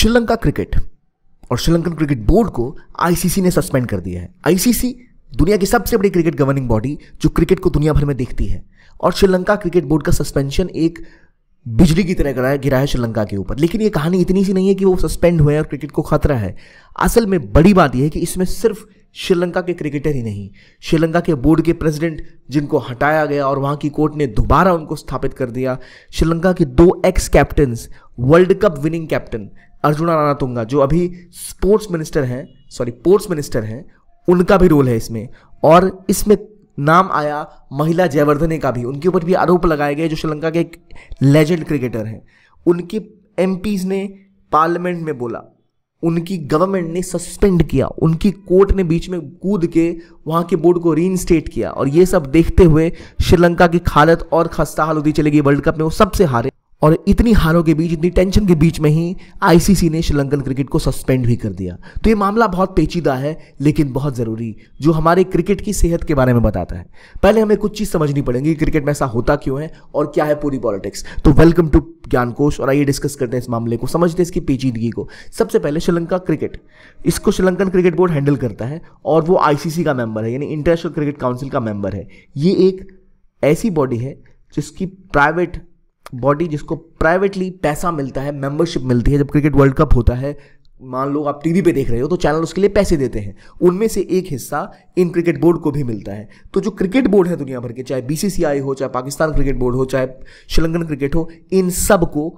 Sri Lanka cricket और Sri Lankan cricket board को ICC ने सस्पेंड कर दिया है। आईसीसी दुनिया की सबसे बड़ी क्रिकेट गवर्निंग बॉडी जो क्रिकेट को दुनिया भर में देखती है, और श्रीलंका क्रिकेट बोर्ड का सस्पेंशन एक बिजली की तरह गिरा है श्रीलंका के ऊपर। लेकिन ये कहानी इतनी सी नहीं है कि वो सस्पेंड हुए और क्रिकेट को खतरा है। असल में बड़ी बात यह है कि इसमें सिर्फ श्रीलंका के क्रिकेटर ही नहीं, श्रीलंका के बोर्ड के प्रेसिडेंट जिनको हटाया गया और वहां की कोर्ट ने दोबारा उनको स्थापित कर दिया, श्रीलंका के 2 x captains, world cup winning captain arjuna Ranatunga जो अभी पोर्ट्स मिनिस्टर हैं, उनका भी रोल है इसमें। और इसमें नाम आया महिला जयवर्धने का भी, उनके ऊपर भी आरोप लगाए गए, जो श्रीलंका के एक लेजेंड क्रिकेटर हैं। उनके एमपीज ने पार्लियामेंट में बोला, उनकी गवर्नमेंट ने सस्पेंड किया, उनकी कोर्ट ने बीच में कूद के वहां के बोर्ड को रीइंस्टेट किया। और ये सब देखते हुए श्रीलंका की हालत और खस्ता हाल होती चली गई। वर्ल्ड कप में वो सबसे हारे, और इतनी हारों के बीच, इतनी टेंशन के बीच में ही आईसीसी ने श्रीलंकन क्रिकेट को सस्पेंड भी कर दिया। तो ये मामला बहुत पेचीदा है लेकिन बहुत ज़रूरी, जो हमारे क्रिकेट की सेहत के बारे में बताता है। पहले हमें कुछ चीज़ समझनी पड़ेगी, क्रिकेट में ऐसा होता क्यों है और क्या है पूरी पॉलिटिक्स। तो वेलकम टू ज्ञानकोश, और आइए डिस्कस करते हैं इस मामले को, समझते हैं इसकी पेचीदगी को। सबसे पहले श्रीलंका क्रिकेट, इसको श्रीलंकन क्रिकेट बोर्ड हैंडल करता है और वो आईसीसी का मेंबर है, यानी इंटरनेशनल क्रिकेट काउंसिल का मेंबर है। ये एक ऐसी बॉडी है जिसको प्राइवेटली पैसा मिलता है, मेंबरशिप मिलती है। जब क्रिकेट वर्ल्ड कप होता है, मान लो आप टीवी पे देख रहे हो, तो चैनल उसके लिए पैसे देते हैं, उनमें से एक हिस्सा इन क्रिकेट बोर्ड को भी मिलता है। तो जो क्रिकेट बोर्ड है दुनिया भर के, चाहे बीसीसीआई हो, चाहे पाकिस्तान क्रिकेट बोर्ड हो, चाहे श्रीलंकन क्रिकेट हो, इन सब को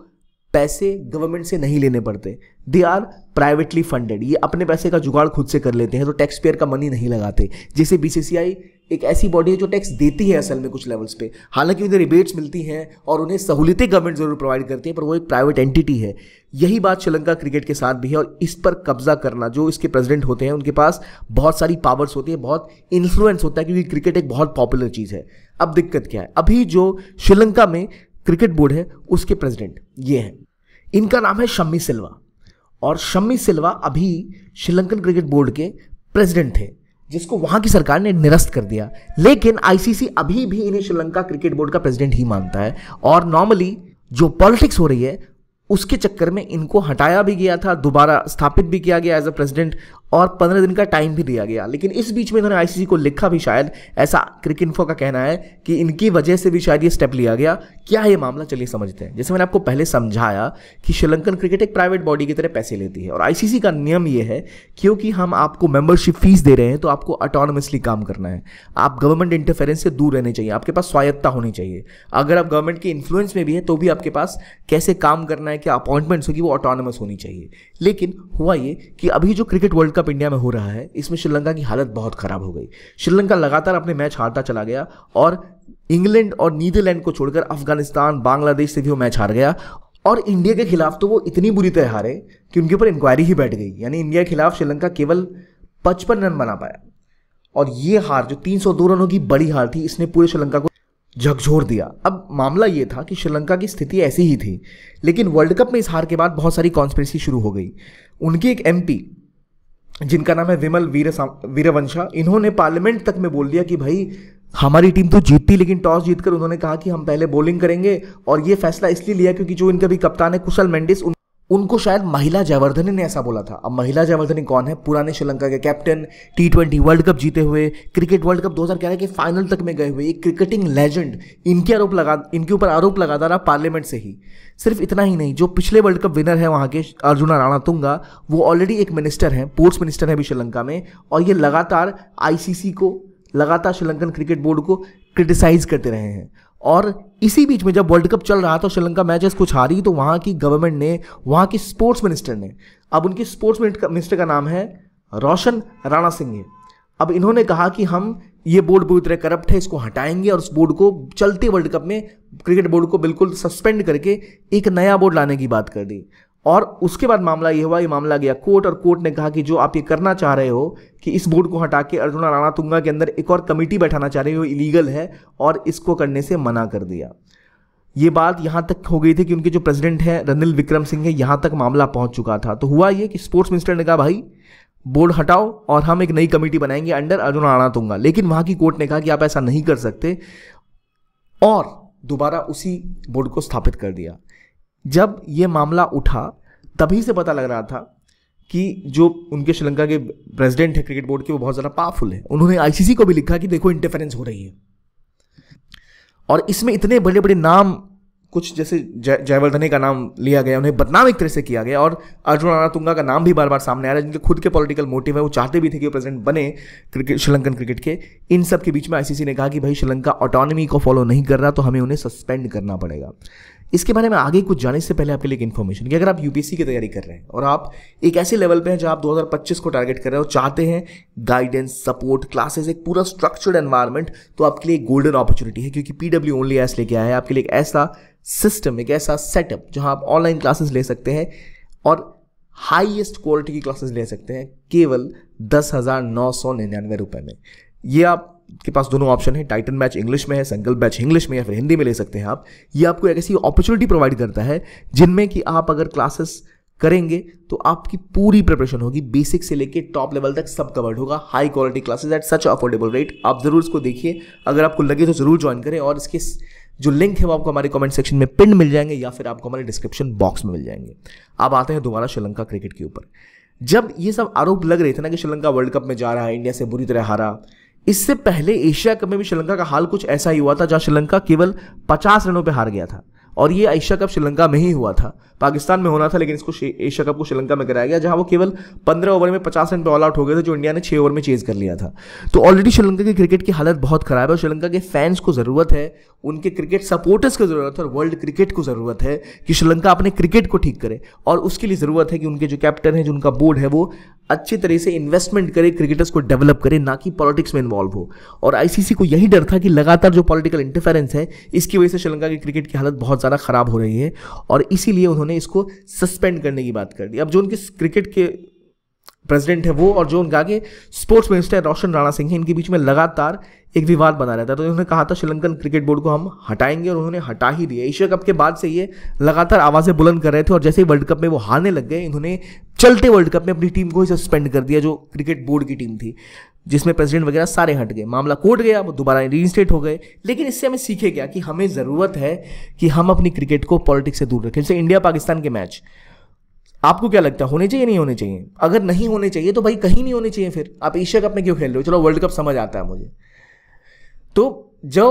पैसे गवर्नमेंट से नहीं लेने पड़ते। दे आर प्राइवेटली फंडेड, ये अपने पैसे का जुगाड़ खुद से कर लेते हैं, तो टैक्स पेयर का मनी नहीं लगाते। जैसे बीसीसीआई एक ऐसी बॉडी है जो टैक्स देती है असल में कुछ लेवल्स पे, हालांकि उन्हें रिबेट्स मिलती हैं और उन्हें सहूलियतें गवर्नमेंट जरूर प्रोवाइड करती है, पर वो एक प्राइवेट एंटिटी है। यही बात श्रीलंका क्रिकेट के साथ भी है, और इस पर कब्जा करना, जो इसके प्रेसिडेंट होते हैं उनके पास बहुत सारी पावर्स होती है, बहुत इन्फ्लुएंस होता है, क्योंकि क्रिकेट एक बहुत पॉपुलर चीज़ है। अब दिक्कत क्या है, अभी जो श्रीलंका में क्रिकेट बोर्ड है उसके प्रेसिडेंट ये हैं, इनका नाम है शम्मी सिल्वा, और शम्मी सिल्वा अभी श्रीलंकन क्रिकेट बोर्ड के प्रेसिडेंट थे, जिसको वहां की सरकार ने निरस्त कर दिया। लेकिन आईसीसी अभी भी इन्हें श्रीलंका क्रिकेट बोर्ड का प्रेसिडेंट ही मानता है, और नॉर्मली जो पॉलिटिक्स हो रही है उसके चक्कर में इनको हटाया भी गया था, दोबारा स्थापित भी किया गया एज अ प्रेसिडेंट, और 15 दिन का टाइम भी दिया गया। लेकिन इस बीच में इन्होंने आईसीसी को लिखा भी, शायद ऐसा क्रिक इन्फो का कहना है कि इनकी वजह से भी शायद ये स्टेप लिया गया। क्या है ये मामला, चलिए समझते हैं। जैसे मैंने आपको पहले समझाया कि श्रीलंकन क्रिकेट एक प्राइवेट बॉडी की तरह पैसे लेती है, और आईसीसी का नियम ये है, क्योंकि हम आपको मेंबरशिप फीस दे रहे हैं तो आपको ऑटोनोमसली काम करना है, आप गवर्नमेंट इंटरफेरेंस से दूर रहने चाहिए, आपके पास स्वायत्ता होनी चाहिए। अगर आप गवर्नमेंट के इन्फ्लुएंस में भी है तो भी आपके पास कैसे काम करना है, क्या अपॉइंटमेंट्स होगी, वो ऑटोनोमस होनी चाहिए। लेकिन हुआ ये कि अभी जो क्रिकेट वर्ल्ड कप इंडिया में हो रहा है, इसमें श्रीलंका की हालत बहुत खराब हो गई। श्रीलंका लगातार अपने मैच हारता चला गया, और इंग्लैंड और नीदरलैंड को छोड़कर अफगानिस्तान, बांग्लादेश से भी वो मैच हार गया। और इंडिया के खिलाफ तो वो इतनी बुरी तरह हारे कि उनके ऊपर इंक्वायरी ही बैठ गई, यानी इंडिया के खिलाफ श्रीलंका केवल 55 रन बना पाया। और ये हार, जो 302 रनों की बड़ी हार थी, इसने पूरे श्रीलंका को झकझोर दिया। अब मामला ये था कि श्रीलंका की स्थिति ऐसी ही थी, लेकिन वर्ल्ड कप में इस हार के बाद बहुत सारी कॉन्स्पिरेसी शुरू हो गई। उनके एक एमपी जिनका नाम है विमल वीरवंशा, इन्होंने पार्लियामेंट तक में बोल दिया कि भाई हमारी टीम तो जीतती, लेकिन टॉस जीतकर उन्होंने कहा कि हम पहले बॉलिंग करेंगे। और ये फैसला इसलिए लिया क्योंकि जो इनका भी कप्तान है कुशल मेंडिस, उनको शायद महिला जयवर्धने ने ऐसा बोला था। अब महिला जयवर्धने कौन है? पुराने श्रीलंका के कैप्टन, T20 वर्ल्ड कप जीते हुए, क्रिकेट वर्ल्ड कप 2011 के फाइनल तक में गए हुए एक क्रिकेटिंग लेजेंड। इनके ऊपर आरोप लगाता रहा पार्लियामेंट से ही। सिर्फ इतना ही नहीं, जो पिछले वर्ल्ड कप विनर है वहाँ के अर्जुना रणतुंगा, वो ऑलरेडी एक मिनिस्टर हैं, पोर्ट्स मिनिस्टर है अभी श्रीलंका में, और ये लगातार आईसीसी को, लगातार श्रीलंकन क्रिकेट बोर्ड को क्रिटिसाइज करते रहे हैं। और इसी बीच में जब वर्ल्ड कप चल रहा था, श्रीलंका मैचेस कुछ हारी, तो वहाँ की गवर्नमेंट ने, वहाँ की स्पोर्ट्स मिनिस्टर ने, अब उनकी स्पोर्ट्स मिनिस्टर का नाम है रोशन राणा सिंह, अब इन्होंने कहा कि हम ये बोर्ड पूरी तरह करप्ट है, इसको हटाएंगे, और उस बोर्ड को चलते वर्ल्ड कप में क्रिकेट बोर्ड को बिल्कुल सस्पेंड करके एक नया बोर्ड लाने की बात कर दी। और उसके बाद मामला ये हुआ, ये मामला गया कोर्ट, और कोर्ट ने कहा कि जो आप ये करना चाह रहे हो कि इस बोर्ड को हटा के अर्जुना रणतुंगा के अंदर एक और कमेटी बैठाना चाह रहे हो, इलीगल है, और इसको करने से मना कर दिया। ये बात यहाँ तक हो गई थी कि उनके जो प्रेसिडेंट हैं रनिल विक्रमसिंघे, यहाँ तक मामला पहुँच चुका था। तो हुआ ये कि स्पोर्ट्स मिनिस्टर ने कहा भाई बोर्ड हटाओ और हम एक नई कमेटी बनाएंगे अंडर अर्जुना रणतुंगा, लेकिन वहाँ की कोर्ट ने कहा कि आप ऐसा नहीं कर सकते, और दोबारा उसी बोर्ड को स्थापित कर दिया। जब ये मामला उठा तभी से पता लग रहा था कि जो उनके श्रीलंका के प्रेसिडेंट है क्रिकेट बोर्ड के, वो बहुत ज़्यादा पावरफुल है। उन्होंने आईसीसी को भी लिखा कि देखो इंटरफेरेंस हो रही है, और इसमें इतने बड़े बड़े नाम, कुछ जैसे जयवर्धने का नाम लिया गया, उन्हें बदनाम एक तरह से किया गया, और अर्जुन रणतुंगा का नाम भी बार बार सामने आ रहा है, जिनके खुद के पॉलिटिकल मोटिव है, वो चाहते भी थे कि वो प्रेसिडेंट बने क्रिकेट, श्रीलंकन क्रिकेट के। इन सब के बीच में आईसीसी ने कहा कि भाई श्रीलंका ऑटोनॉमी को फॉलो नहीं कर रहा, तो हमें उन्हें सस्पेंड करना पड़ेगा। इसके बारे में आगे कुछ जाने से पहले आपके लिए एक इन्फॉर्मेशन कि अगर आप यूपीएससी की तैयारी कर रहे हैं और आप एक ऐसे लेवल पे हैं जहां आप 2025 को टारगेट कर रहे हो, चाहते हैं गाइडेंस, सपोर्ट, क्लासेस, एक पूरा स्ट्रक्चर्ड एनवायरनमेंट, तो आपके लिए एक गोल्डन अपॉर्चुनिटी है, क्योंकि पीडब्ल्यू ओनली एस लेके आया है आपके लिए एक ऐसा सिस्टम, एक ऐसा सेटअप जहां आप ऑनलाइन क्लासेस ले सकते हैं और हाईएस्ट क्वालिटी की क्लासेस ले सकते हैं केवल 10,999 रुपए में। ये आप के पास दोनों ऑप्शन है, टाइटन बैच इंग्लिश में है, संकल्प बैच इंग्लिश में, या फिर हिंदी में ले सकते हैं आप। ये आपको एक ऐसी अपॉर्चुनिटी प्रोवाइड करता है जिनमें कि आप अगर क्लासेस करेंगे तो आपकी पूरी प्रिपरेशन होगी, बेसिक से लेके टॉप लेवल तक सब कवर्ड होगा, high quality classes at such affordable rate. आप जरूर इसको देखिए, अगर आपको लगे तो जरूर ज्वाइन करें, और इसके जो लिंक है वो आपको हमारे कमेंट सेक्शन में पिन मिल जाएंगे या फिर आपको हमारे डिस्क्रिप्शन बॉक्स में मिल जाएंगे। अब आते हैं दोबारा श्रीलंका क्रिकेट के ऊपर। जब ये सब आरोप लग रहे थे ना कि श्रीलंका वर्ल्ड कप में जा रहा है, इंडिया से बुरी तरह हारा, इससे पहले एशिया कप में भी श्रीलंका का हाल कुछ ऐसा ही हुआ था, जहां श्रीलंका केवल 50 रनों पे हार गया था, और ये एशिया कप श्रीलंका में ही हुआ था। पाकिस्तान में होना था, लेकिन इसको एशिया कप को श्रीलंका में कराया गया, जहां वो केवल 15 ओवर में 50 रन पे ऑल आउट हो गए थे, जो इंडिया ने 6 ओवर में चेज कर लिया था। तो ऑलरेडी श्रीलंका की क्रिकेट की हालत बहुत खराब है, और श्रीलंका के फैंस को जरूरत है, उनके क्रिकेट सपोर्टर्स को जरूरत है, और वर्ल्ड क्रिकेट को जरूरत है कि श्रीलंका अपने क्रिकेट को ठीक करे, और उसके लिए जरूरत है कि उनके जो कैप्टन है, जो उनका बोर्ड है, वो अच्छी तरह से इन्वेस्टमेंट करे, क्रिकेटर्स को डेवलप करे, ना कि पॉलिटिक्स में इन्वॉल्व हो। और आईसीसी को यही डर था कि लगातार जो पॉलिटिकल इंटरफेरेंस है, इसकी वजह से श्रीलंका की क्रिकेट की हालत बहुत ज़्यादा खराब हो रही है, और इसीलिए उन्होंने इसको सस्पेंड करने की बात कर दी। अब जो उनके क्रिकेट के प्रेसिडेंट है वो, और जो उनके आगे स्पोर्ट्स मिनिस्टर रोशन राणा सिंह है, इनके बीच में लगातार एक विवाद बना रहता है। तो उन्होंने कहा था श्रीलंकन क्रिकेट बोर्ड को हम हटाएंगे, और उन्होंने हटा ही दिया। एशिया कप के बाद से ये लगातार आवाज़ें बुलंद कर रहे थे, और जैसे ही वर्ल्ड कप में वो हारने लग गए, इन्होंने चलते वर्ल्ड कप में अपनी टीम को ही सस्पेंड कर दिया, जो क्रिकेट बोर्ड की टीम थी, जिसमें प्रेसिडेंट वगैरह सारे हट गए। मामला कोर्ट गया, वो दोबारा रीइंस्टेट हो गए। लेकिन इससे हमें सीखे क्या कि हमें ज़रूरत है कि हम अपनी क्रिकेट को पॉलिटिक्स से दूर रखें। जैसे इंडिया पाकिस्तान के मैच, आपको क्या लगता है, होने चाहिए नहीं होने चाहिए? अगर नहीं होने चाहिए तो भाई कहीं नहीं होने चाहिए, फिर आप एशिया कप में क्यों खेल रहे हो? चलो वर्ल्ड कप समझ आता है मुझे, तो जो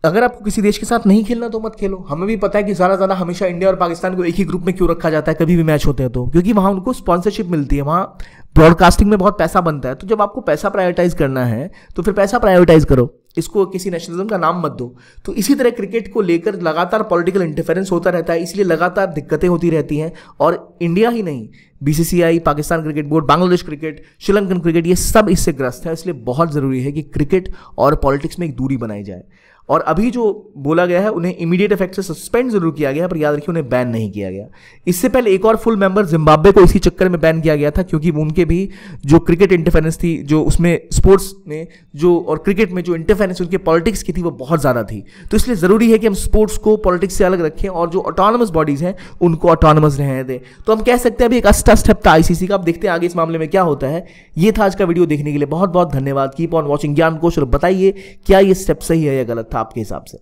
अगर आपको किसी देश के साथ नहीं खेलना तो मत खेलो। हमें भी पता है कि ज़्यादा हमेशा इंडिया और पाकिस्तान को एक ही ग्रुप में क्यों रखा जाता है कभी भी मैच होते हैं तो, क्योंकि वहाँ उनको स्पॉन्सरशिप मिलती है, वहाँ ब्रॉडकास्टिंग में बहुत पैसा बनता है। तो जब आपको पैसा प्रायोरिटाइज करना है तो फिर पैसा प्रायोरिटाइज करो, इसको किसी नेशनलिज्म का नाम मत दो। तो इसी तरह क्रिकेट को लेकर लगातार पॉलिटिकल इंटरफेरेंस होता रहता है, इसलिए लगातार दिक्कतें होती रहती हैं। और इंडिया ही नहीं, BCCI, Pakistan cricket board, Bangladesh cricket, Sri Lankan cricket, ये सब इससे ग्रस्त है। इसलिए बहुत ज़रूरी है कि क्रिकेट और पॉलिटिक्स में एक दूरी बनाई जाए। और अभी जो बोला गया है, उन्हें इमीडिएट इफेक्ट से सस्पेंड जरूर किया गया, पर याद रखिए उन्हें बैन नहीं किया गया। इससे पहले एक और फुल मेंबर जिम्बाब्वे को इसी चक्कर में बैन किया गया था, क्योंकि उनके भी जो क्रिकेट इंटरफेरेंस थी, जो उसमें स्पोर्ट्स में जो और क्रिकेट में जो इंटरफेरेंस उनके पॉलिटिक्स की थी, वो बहुत ज़्यादा थी। तो इसलिए ज़रूरी है कि हम स्पोर्ट्स को पॉलिटिक्स से अलग रखें, और जो ऑटोनमस बॉडीज़ हैं उनको ऑटोनमस रहने दें। तो हम कह सकते हैं अभी एक अच्छा स्टेप था आईसीसी का। अब देखते हैं आगे इस मामले में क्या होता है। ये था आज का वीडियो, देखने के लिए बहुत बहुत धन्यवाद। कीप ऑन वॉचिंग ज्ञान कोश, और बताइए क्या ये स्टेप सही है या गलत था आपके हिसाब से।